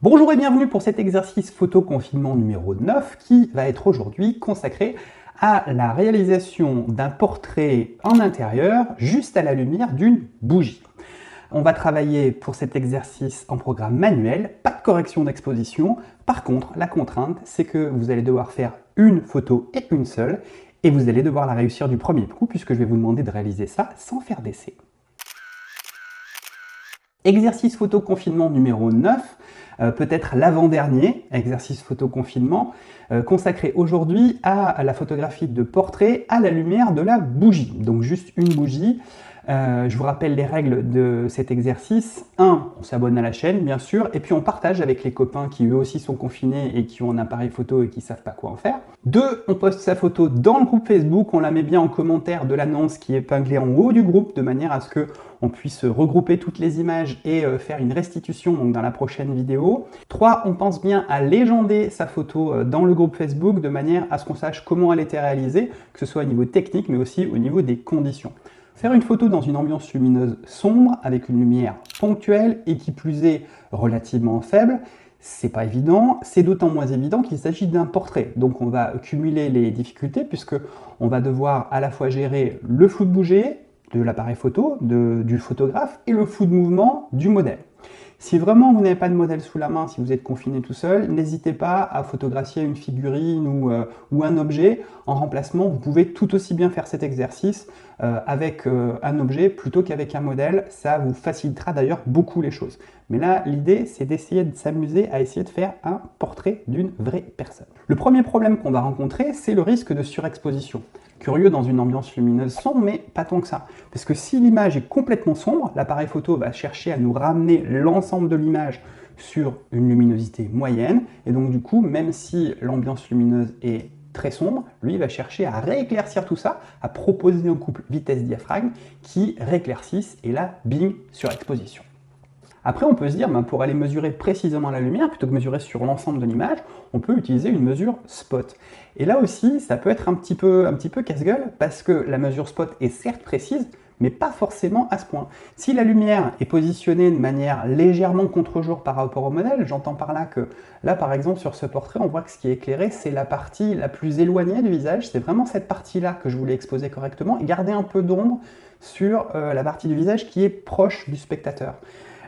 Bonjour et bienvenue pour cet exercice photo confinement numéro 9 qui va être aujourd'hui consacré à la réalisation d'un portrait en intérieur juste à la lumière d'une bougie. On va travailler pour cet exercice en programme manuel, pas de correction d'exposition. Par contre, la contrainte, c'est que vous allez devoir faire une photo et une seule, et vous allez devoir la réussir du premier coup puisque je vais vous demander de réaliser ça sans faire d'essai. Exercice photo confinement numéro 9, peut-être l'avant-dernier exercice photo confinement, consacré aujourd'hui à la photographie de portrait à la lumière de la bougie. Donc juste une bougie. Je vous rappelle les règles de cet exercice. 1. On s'abonne à la chaîne, bien sûr, et puis on partage avec les copains qui eux aussi sont confinés et qui ont un appareil photo et qui ne savent pas quoi en faire. 2. On poste sa photo dans le groupe Facebook, on la met bien en commentaire de l'annonce qui est épinglée en haut du groupe, de manière à ce qu'on puisse regrouper toutes les images et faire une restitution donc, dans la prochaine vidéo. 3. On pense bien à légender sa photo dans le groupe Facebook, de manière à ce qu'on sache comment elle était réalisée, que ce soit au niveau technique, mais aussi au niveau des conditions. Faire une photo dans une ambiance lumineuse sombre, avec une lumière ponctuelle et qui plus est relativement faible, c'est pas évident, c'est d'autant moins évident qu'il s'agit d'un portrait. Donc on va cumuler les difficultés puisque on va devoir à la fois gérer le flou de bouger de l'appareil photo, du photographe, et le flou de mouvement du modèle. Si vraiment vous n'avez pas de modèle sous la main, si vous êtes confiné tout seul, n'hésitez pas à photographier une figurine ou un objet. En remplacement, vous pouvez tout aussi bien faire cet exercice avec un objet plutôt qu'avec un modèle. Ça vous facilitera d'ailleurs beaucoup les choses. Mais là, l'idée, c'est d'essayer de s'amuser à essayer de faire un portrait d'une vraie personne. Le premier problème qu'on va rencontrer, c'est le risque de surexposition. Curieux dans une ambiance lumineuse sombre, mais pas tant que ça. Parce que si l'image est complètement sombre, l'appareil photo va chercher à nous ramener l'ensemble de l'image sur une luminosité moyenne, et donc du coup, même si l'ambiance lumineuse est très sombre, lui va chercher à rééclaircir tout ça, à proposer un couple vitesse-diaphragme qui rééclaircisse, et là, bing, surexposition. Après, on peut se dire, pour aller mesurer précisément la lumière, plutôt que mesurer sur l'ensemble de l'image, on peut utiliser une mesure spot. Et là aussi, ça peut être un petit peu casse-gueule, parce que la mesure spot est certes précise, mais pas forcément à ce point. Si la lumière est positionnée de manière légèrement contre-jour par rapport au modèle, j'entends par là que, là par exemple sur ce portrait, on voit que ce qui est éclairé, c'est la partie la plus éloignée du visage, c'est vraiment cette partie-là que je voulais exposer correctement, et garder un peu d'ombre sur la partie du visage qui est proche du spectateur.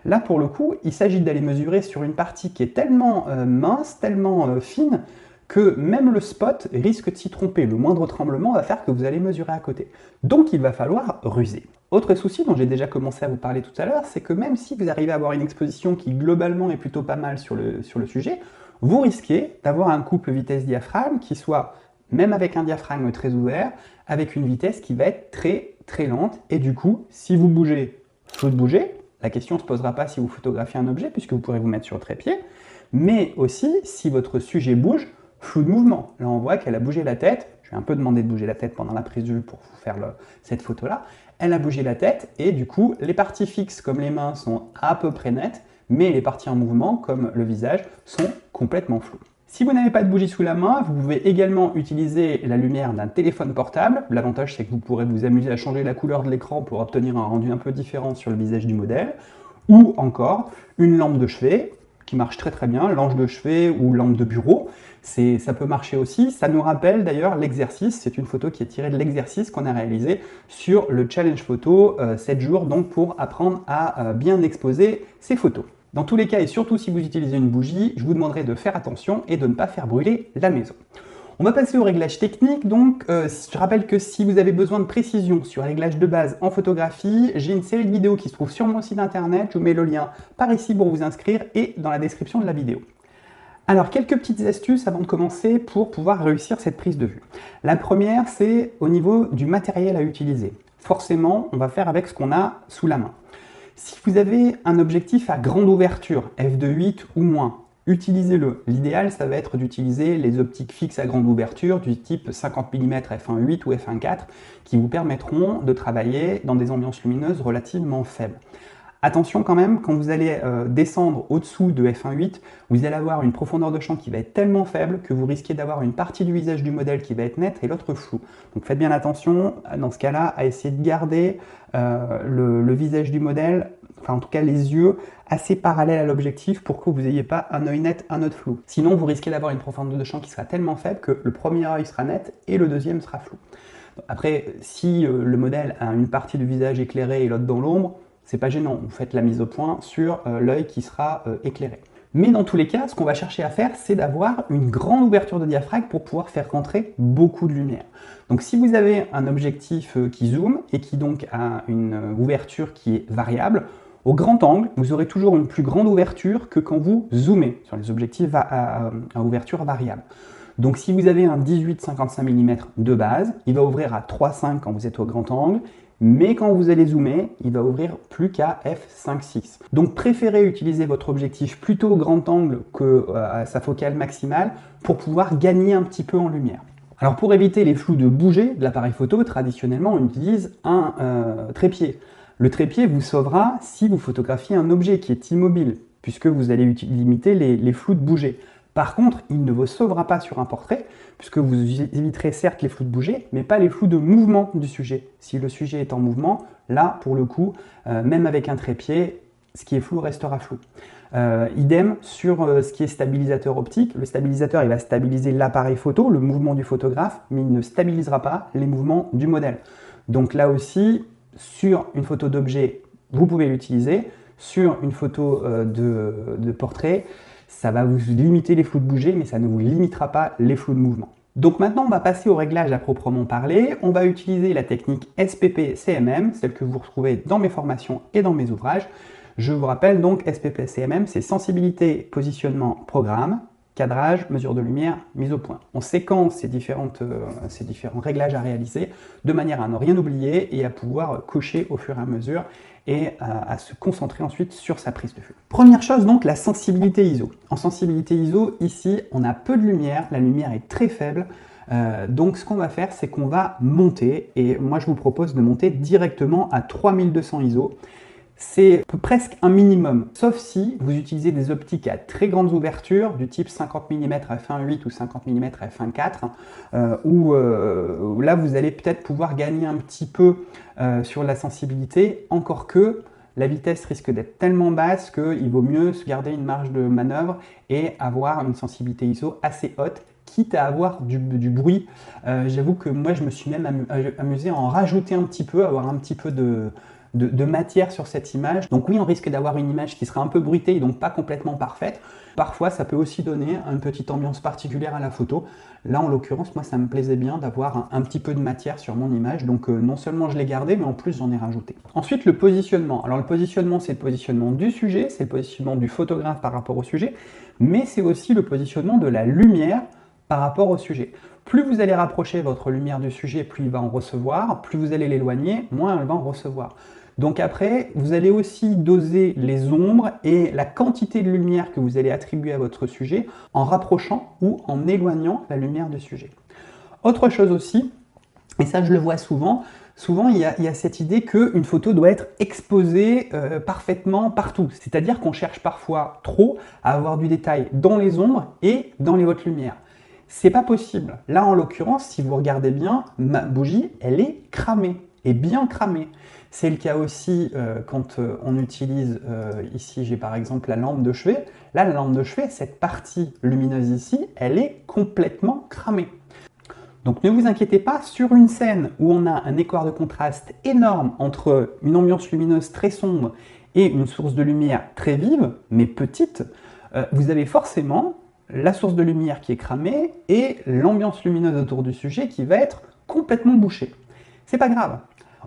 Là, pour le coup, il s'agit d'aller mesurer sur une partie qui est tellement mince, tellement fine, que même le spot risque de s'y tromper. Le moindre tremblement va faire que vous allez mesurer à côté. Donc, il va falloir ruser. Autre souci dont j'ai déjà commencé à vous parler tout à l'heure, c'est que même si vous arrivez à avoir une exposition qui globalement est plutôt pas mal sur le sujet, vous risquez d'avoir un couple vitesse-diaphragme qui soit, même avec un diaphragme très ouvert, avec une vitesse qui va être très très lente. Et du coup, si vous bougez, flou de bouger, la question ne se posera pas si vous photographiez un objet, puisque vous pourrez vous mettre sur le trépied, mais aussi si votre sujet bouge, flou de mouvement. Là, on voit qu'elle a bougé la tête. Je vais un peu demander de bouger la tête pendant la prise de vue pour vous faire cette photo-là. Elle a bougé la tête, et du coup, les parties fixes, comme les mains, sont à peu près nettes, mais les parties en mouvement, comme le visage, sont complètement floues. Si vous n'avez pas de bougie sous la main, vous pouvez également utiliser la lumière d'un téléphone portable. L'avantage, c'est que vous pourrez vous amuser à changer la couleur de l'écran pour obtenir un rendu un peu différent sur le visage du modèle. Ou encore, une lampe de chevet, qui marche très très bien, lampe de chevet ou lampe de bureau. Ça peut marcher aussi. Ça nous rappelle d'ailleurs l'exercice. C'est une photo qui est tirée de l'exercice qu'on a réalisé sur le challenge photo 7 jours, donc pour apprendre à bien exposer ses photos. Dans tous les cas, et surtout si vous utilisez une bougie, je vous demanderai de faire attention et de ne pas faire brûler la maison. On va passer au réglage technique, donc je rappelle que si vous avez besoin de précision sur les réglages de base en photographie, j'ai une série de vidéos qui se trouve sur mon site internet, je vous mets le lien par ici pour vous inscrire et dans la description de la vidéo. Alors, quelques petites astuces avant de commencer pour pouvoir réussir cette prise de vue. La première, c'est au niveau du matériel à utiliser. Forcément, on va faire avec ce qu'on a sous la main. Si vous avez un objectif à grande ouverture, f2.8 ou moins, utilisez-le. L'idéal, ça va être d'utiliser les optiques fixes à grande ouverture du type 50 mm f1.8 ou f1.4 qui vous permettront de travailler dans des ambiances lumineuses relativement faibles. Attention quand même, quand vous allez descendre au-dessous de f1.8, vous allez avoir une profondeur de champ qui va être tellement faible que vous risquez d'avoir une partie du visage du modèle qui va être nette et l'autre floue. Donc faites bien attention, dans ce cas-là, à essayer de garder le visage du modèle enfin en tout cas les yeux assez parallèles à l'objectif pour que vous n'ayez pas un œil net, un autre flou. Sinon, vous risquez d'avoir une profondeur de champ qui sera tellement faible que le premier œil sera net et le deuxième sera flou. Après, si le modèle a une partie du visage éclairée et l'autre dans l'ombre, c'est pas gênant, vous faites la mise au point sur l'œil qui sera éclairé. Mais dans tous les cas, ce qu'on va chercher à faire, c'est d'avoir une grande ouverture de diaphragme pour pouvoir faire rentrer beaucoup de lumière. Donc si vous avez un objectif qui zoome et qui donc a une ouverture qui est variable, au grand angle, vous aurez toujours une plus grande ouverture que quand vous zoomez sur les objectifs à ouverture variable. Donc si vous avez un 18-55 mm de base, il va ouvrir à 3,5 quand vous êtes au grand angle, mais quand vous allez zoomer, il va ouvrir plus qu'à f5.6. Donc préférez utiliser votre objectif plutôt au grand angle qu'à sa focale maximale pour pouvoir gagner un petit peu en lumière. Alors pour éviter les flous de bouger de l'appareil photo, traditionnellement on utilise un trépied. Le trépied vous sauvera si vous photographiez un objet qui est immobile, puisque vous allez limiter les flous de bouger. Par contre, il ne vous sauvera pas sur un portrait, puisque vous éviterez certes les flous de bouger, mais pas les flous de mouvement du sujet. Si le sujet est en mouvement, là, pour le coup, même avec un trépied, ce qui est flou restera flou. Idem sur ce qui est stabilisateur optique. Le stabilisateur, il va stabiliser l'appareil photo, le mouvement du photographe, mais il ne stabilisera pas les mouvements du modèle. Donc là aussi, sur une photo d'objet, vous pouvez l'utiliser. Sur une photo de portrait, ça va vous limiter les flous de bouger, mais ça ne vous limitera pas les flous de mouvement. Donc maintenant, on va passer au réglage à proprement parler. On va utiliser la technique SPP-CMM, celle que vous retrouvez dans mes formations et dans mes ouvrages. Je vous rappelle donc, SPP-CMM, c'est sensibilité, positionnement, programme, cadrage, mesure de lumière, mise au point. On séquence ces différents réglages à réaliser de manière à ne rien oublier et à pouvoir cocher au fur et à mesure et à se concentrer ensuite sur sa prise de vue. Première chose donc, la sensibilité ISO. En sensibilité ISO, ici, on a peu de lumière, la lumière est très faible, donc ce qu'on va faire, c'est qu'on va monter, et moi je vous propose de monter directement à 3200 ISO. C'est presque un minimum, sauf si vous utilisez des optiques à très grandes ouvertures, du type 50 mm f1.8 ou 50 mm f1.4, où là vous allez peut-être pouvoir gagner un petit peu sur la sensibilité, encore que la vitesse risque d'être tellement basse qu'il vaut mieux se garder une marge de manœuvre et avoir une sensibilité ISO assez haute, quitte à avoir du bruit. J'avoue que moi je me suis même amusé à en rajouter un petit peu, avoir un petit peu de matière sur cette image. Donc oui, on risque d'avoir une image qui sera un peu bruitée et donc pas complètement parfaite. Parfois, ça peut aussi donner une petite ambiance particulière à la photo. Là, en l'occurrence, moi, ça me plaisait bien d'avoir un petit peu de matière sur mon image. Donc non seulement je l'ai gardé, mais en plus, j'en ai rajouté. Ensuite, le positionnement. Alors le positionnement, c'est le positionnement du sujet, c'est le positionnement du photographe par rapport au sujet, mais c'est aussi le positionnement de la lumière par rapport au sujet. Plus vous allez rapprocher votre lumière du sujet, plus il va en recevoir, plus vous allez l'éloigner, moins elle va en recevoir. Donc après, vous allez aussi doser les ombres et la quantité de lumière que vous allez attribuer à votre sujet en rapprochant ou en éloignant la lumière du sujet. Autre chose aussi, et ça je le vois souvent il y a cette idée qu'une photo doit être exposée parfaitement partout. C'est-à-dire qu'on cherche parfois trop à avoir du détail dans les ombres et dans les hautes lumières. C'est pas possible. Là, en l'occurrence, si vous regardez bien, ma bougie, elle est cramée, et bien cramée. C'est le cas aussi quand on utilise, ici j'ai par exemple la lampe de chevet. Là, la lampe de chevet, cette partie lumineuse ici, elle est complètement cramée. Donc ne vous inquiétez pas, sur une scène où on a un écart de contraste énorme entre une ambiance lumineuse très sombre et une source de lumière très vive, mais petite, vous avez forcément la source de lumière qui est cramée et l'ambiance lumineuse autour du sujet qui va être complètement bouchée. C'est pas grave.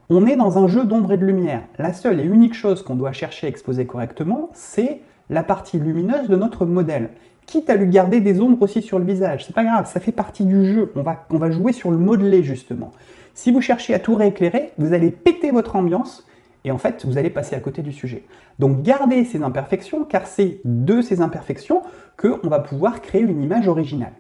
On est dans un jeu d'ombre et de lumière. La seule et unique chose qu'on doit chercher à exposer correctement, c'est la partie lumineuse de notre modèle. Quitte à lui garder des ombres aussi sur le visage, c'est pas grave, ça fait partie du jeu. On va jouer sur le modelé justement. Si vous cherchez à tout rééclairer, vous allez péter votre ambiance et en fait, vous allez passer à côté du sujet. Donc gardez ces imperfections, car c'est de ces imperfections qu'on va pouvoir créer une image originale.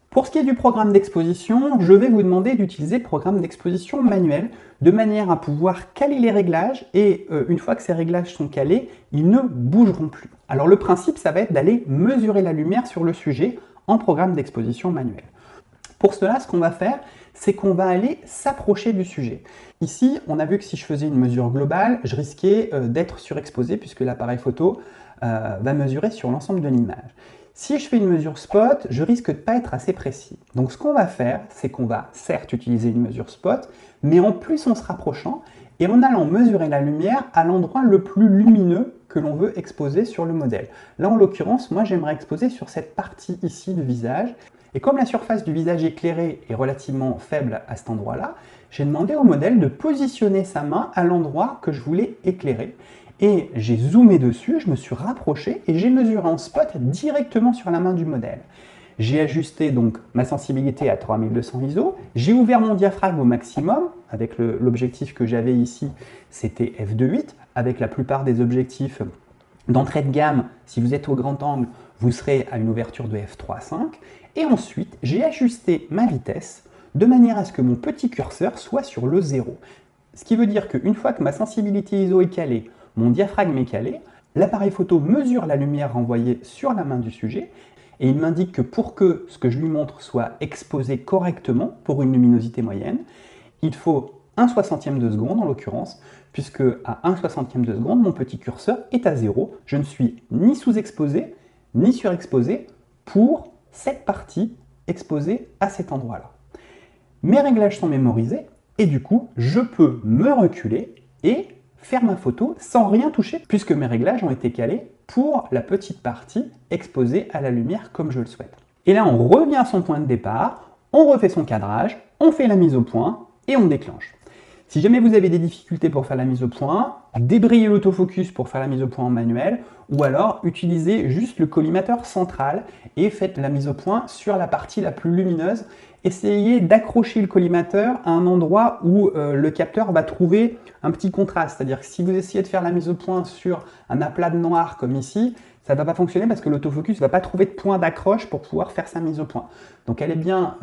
Pour ce qui est du programme d'exposition, je vais vous demander d'utiliser le programme d'exposition manuel de manière à pouvoir caler les réglages et une fois que ces réglages sont calés, ils ne bougeront plus. Alors le principe, ça va être d'aller mesurer la lumière sur le sujet en programme d'exposition manuel. Pour cela, ce qu'on va faire, c'est qu'on va aller s'approcher du sujet. Ici, on a vu que si je faisais une mesure globale, je risquais d'être surexposé puisque l'appareil photo va mesurer sur l'ensemble de l'image. Si je fais une mesure spot, je risque de ne pas être assez précis. Donc ce qu'on va faire, c'est qu'on va certes utiliser une mesure spot, mais en plus en se rapprochant et en allant mesurer la lumière à l'endroit le plus lumineux que l'on veut exposer sur le modèle. Là, en l'occurrence, moi, j'aimerais exposer sur cette partie ici du visage. Et comme la surface du visage éclairé est relativement faible à cet endroit-là, j'ai demandé au modèle de positionner sa main à l'endroit que je voulais éclairer. Et j'ai zoomé dessus, je me suis rapproché et j'ai mesuré en spot directement sur la main du modèle. J'ai ajusté donc ma sensibilité à 3200 ISO, j'ai ouvert mon diaphragme au maximum, avec l'objectif que j'avais ici, c'était f2.8, avec la plupart des objectifs d'entrée de gamme, si vous êtes au grand angle, vous serez à une ouverture de f3.5, et ensuite j'ai ajusté ma vitesse de manière à ce que mon petit curseur soit sur le 0. Ce qui veut dire qu'une fois que ma sensibilité ISO est calée, mon diaphragme est calé, l'appareil photo mesure la lumière renvoyée sur la main du sujet, et il m'indique que pour que ce que je lui montre soit exposé correctement pour une luminosité moyenne, il faut 1/60 de seconde en l'occurrence, puisque à 1/60 de seconde, mon petit curseur est à 0. Je ne suis ni sous-exposé, ni surexposé pour cette partie exposée à cet endroit-là. Mes réglages sont mémorisés, et du coup, je peux me reculer et faire ma photo sans rien toucher, puisque mes réglages ont été calés pour la petite partie exposée à la lumière comme je le souhaite. Et là, on revient à son point de départ, on refait son cadrage, on fait la mise au point et on déclenche. Si jamais vous avez des difficultés pour faire la mise au point, débrayez l'autofocus pour faire la mise au point en manuel, ou alors utilisez juste le collimateur central et faites la mise au point sur la partie la plus lumineuse. Essayez d'accrocher le collimateur à un endroit où le capteur va trouver un petit contraste. C'est-à-dire que si vous essayez de faire la mise au point sur un aplat de noir comme ici, ça ne va pas fonctionner parce que l'autofocus ne va pas trouver de point d'accroche pour pouvoir faire sa mise au point. Donc allez bien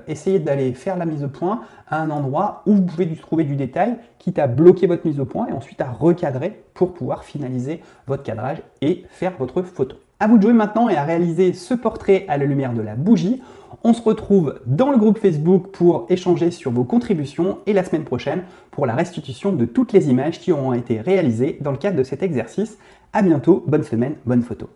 essayer d'aller faire la mise au point à un endroit où vous pouvez trouver du détail, quitte à bloquer votre mise au point et ensuite à recadrer pour pouvoir finaliser votre cadrage et faire votre photo. À vous de jouer maintenant et à réaliser ce portrait à la lumière de la bougie. On se retrouve dans le groupe Facebook pour échanger sur vos contributions et la semaine prochaine pour la restitution de toutes les images qui auront été réalisées dans le cadre de cet exercice. À bientôt, bonne semaine, bonne photo.